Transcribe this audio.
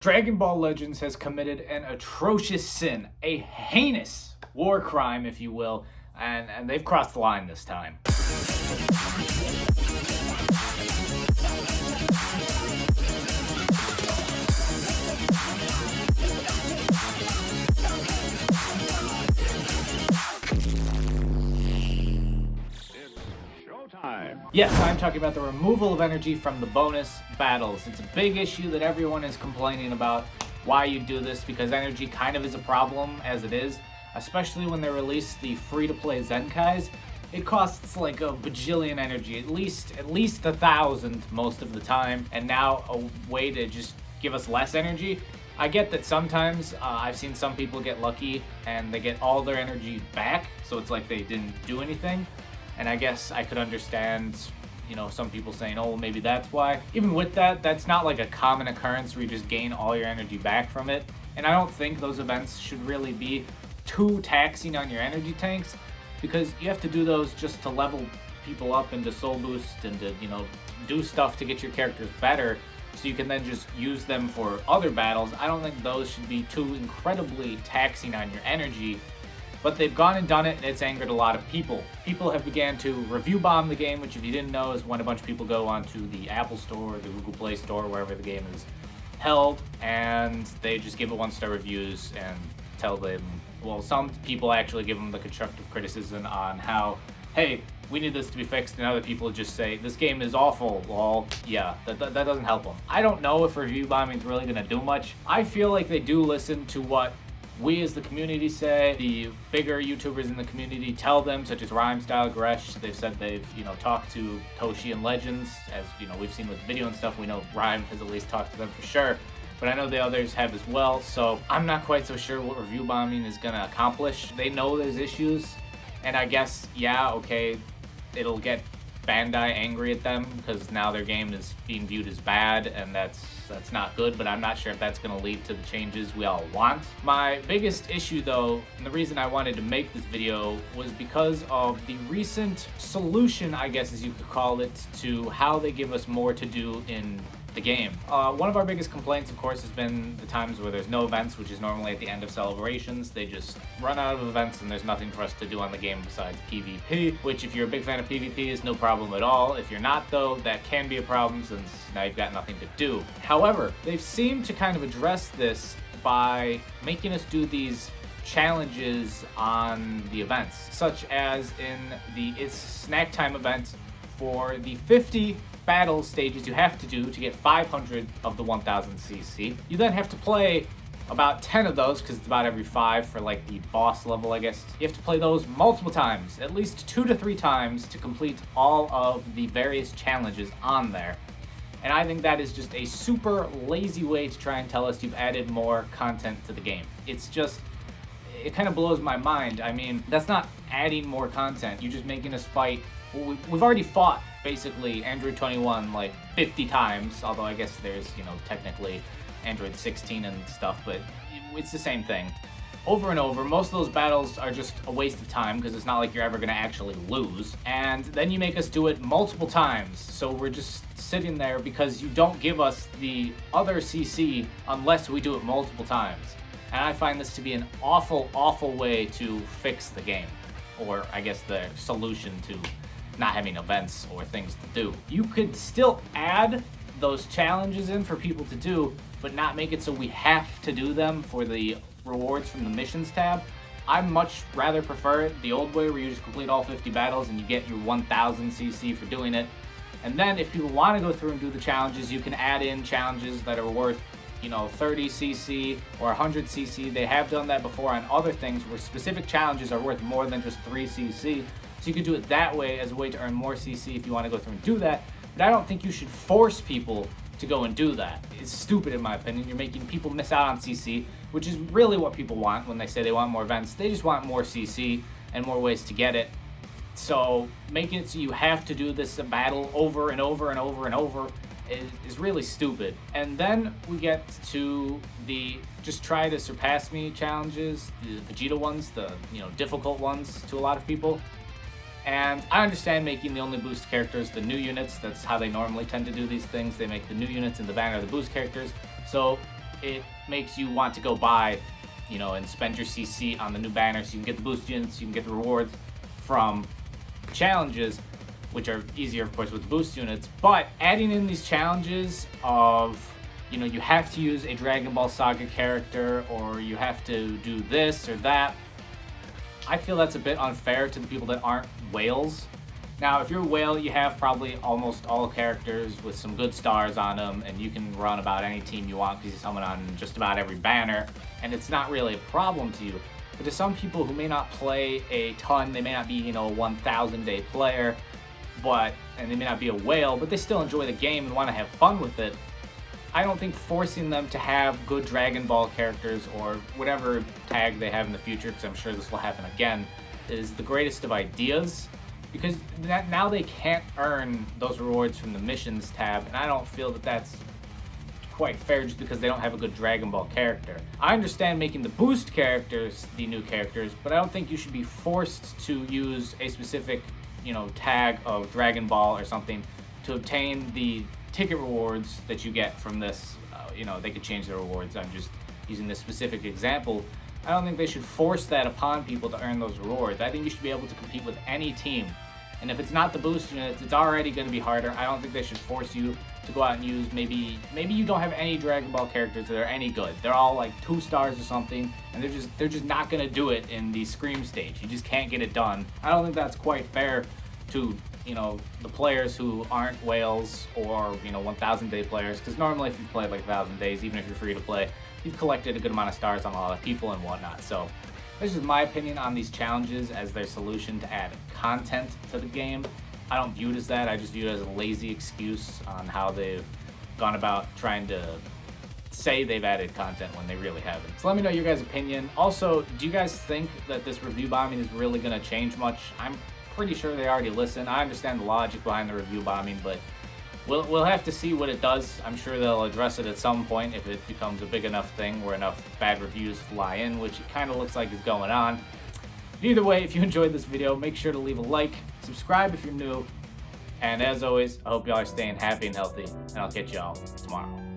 Dragon Ball Legends has committed an atrocious sin, a heinous war crime, if you will, and they've crossed the line this time. Yes, I'm talking about the removal of energy from the bonus battles. It's a big issue that everyone is complaining about why you do this, because energy kind of is a problem as it is, especially when they release the free-to-play Zenkais. It costs like a bajillion energy, at least 1,000 most of the time, and now a way to just give us less energy. I get that sometimes I've seen some people get lucky and they get all their energy back, so it's like they didn't do anything. And I guess I could understand, some people saying, oh, well, maybe that's why. Even with that, that's not like a common occurrence where you just gain all your energy back from it. And I don't think those events should really be too taxing on your energy tanks, because you have to do those just to level people up into soul boost and to, do stuff to get your characters better so you can then just use them for other battles. I don't think those should be too incredibly taxing on your energy. But they've gone and done it, and it's angered a lot of people. People have began to review bomb the game, which if you didn't know is when a bunch of people go onto the Apple Store or the Google Play Store, wherever the game is held, and they just give it 1-star reviews and tell them, well, some people actually give them the constructive criticism on how, hey, we need this to be fixed, and other people just say, this game is awful. Well, yeah, that doesn't help them. I don't know if review bombing is really going to do much. I feel like they do listen to what we as the community say. The bigger YouTubers in the community tell them, such as Rhyme Style Gresh. They've said they've, talked to Toshi and Legends, as, we've seen with the video and stuff. We know Rhyme has at least talked to them for sure, but I know the others have as well, so I'm not quite so sure what review bombing is gonna accomplish. They know there's issues, and I guess, yeah, okay, it'll get Bandai angry at them because now their game is being viewed as bad, and that's not good, but I'm not sure if that's going to lead to the changes we all want. My biggest issue though, and the reason I wanted to make this video, was because of the recent solution, I guess as you could call it, to how they give us more to do in the game. One of our biggest complaints, of course, has been the times where there's no events, which is normally at the end of celebrations. They just run out of events and there's nothing for us to do on the game besides PvP, which if you're a big fan of PvP is no problem at all. If you're not though, that can be a problem since now you've got nothing to do. However, they've seemed to kind of address this by making us do these challenges on the events, such as in the It's Snack Time event. For the 50 battle stages you have to do to get 500 of the 1000 CC. You then have to play about 10 of those, because it's about every 5 for like the boss level, I guess. You have to play those multiple times, at least 2 to 3 times, to complete all of the various challenges on there. And I think that is just a super lazy way to try and tell us you've added more content to the game. It kind of blows my mind. I mean, that's not adding more content. You're just making us fight. We've already fought basically Android 21 like 50 times, although I guess there's, technically Android 16 and stuff, but it's the same thing. Over and over, most of those battles are just a waste of time because it's not like you're ever going to actually lose. And then you make us do it multiple times, so we're just sitting there because you don't give us the other CC unless we do it multiple times. And I find this to be an awful, awful way to fix the game, or I guess the solution to not having events or things to do. You could still add those challenges in for people to do, but not make it so we have to do them for the rewards from the missions tab. I much rather prefer it the old way, where you just complete all 50 battles and you get your 1000 CC for doing it. And then if people want to go through and do the challenges, you can add in challenges that are worth 30 CC or 100 CC. They have done that before on other things where specific challenges are worth more than just 3 CC. So you could do it that way as a way to earn more CC if you want to go through and do that. But I don't think you should force people to go and do that. It's stupid in my opinion. You're making people miss out on CC, which is really what people want when they say they want more events. They just want more CC and more ways to get it. So making it so you have to do this battle over and over and over and over is really stupid. And then we get to the just try to surpass me challenges, the Vegeta ones, the difficult ones to a lot of people. And I understand making the only boost characters the new units. That's how they normally tend to do these things. They make the new units in the banner the boost characters. So it makes you want to go buy, and spend your CC on the new banner so you can get the boost units, you can get the rewards from challenges, which are easier, of course, with the boost units. But adding in these challenges of, you have to use a Dragon Ball Saga character, or you have to do this or that, I feel that's a bit unfair to the people that aren't whales. Now, if you're a whale, you have probably almost all characters with some good stars on them, and you can run about any team you want because you summon on just about every banner, and it's not really a problem to you. But to some people who may not play a ton, they may not be, a 1,000-day player, and they may not be a whale, but they still enjoy the game and want to have fun with it, I don't think forcing them to have good Dragon Ball characters or whatever tag they have in the future, because I'm sure this will happen again, is the greatest of ideas. Because now they can't earn those rewards from the missions tab, and I don't feel that that's quite fair just because they don't have a good Dragon Ball character. I understand making the boost characters the new characters, but I don't think you should be forced to use a specific, tag of Dragon Ball or something to obtain the ticket rewards that you get from this. They could change the rewards. I'm just using this specific example. I don't think they should force that upon people to earn those rewards. I think you should be able to compete with any team. And if it's not the boost units, it's already going to be harder. I don't think they should force you to go out and use, maybe you don't have any Dragon Ball characters that are any good. They're all like 2 stars or something, and they're just not going to do it in the Scream stage. You just can't get it done. I don't think that's quite fair to, the players who aren't whales or, 1,000-day players, because normally if you've played like 1,000 days, even if you're free to play, you've collected a good amount of stars on a lot of people and whatnot. So this is my opinion on these challenges as their solution to add content to the game. I don't view it as that. I just view it as a lazy excuse on how they've gone about trying to say they've added content when they really haven't. So let me know your guys' opinion. Also, do you guys think that this review bombing is really going to change much? I'm pretty sure they already listen. I understand the logic behind the review bombing, but we'll have to see what it does. I'm sure they'll address it at some point if it becomes a big enough thing where enough bad reviews fly in, which it kind of looks like is going on. Either way, if you enjoyed this video, make sure to leave a like, subscribe if you're new, and as always, I hope y'all are staying happy and healthy, and I'll catch y'all tomorrow.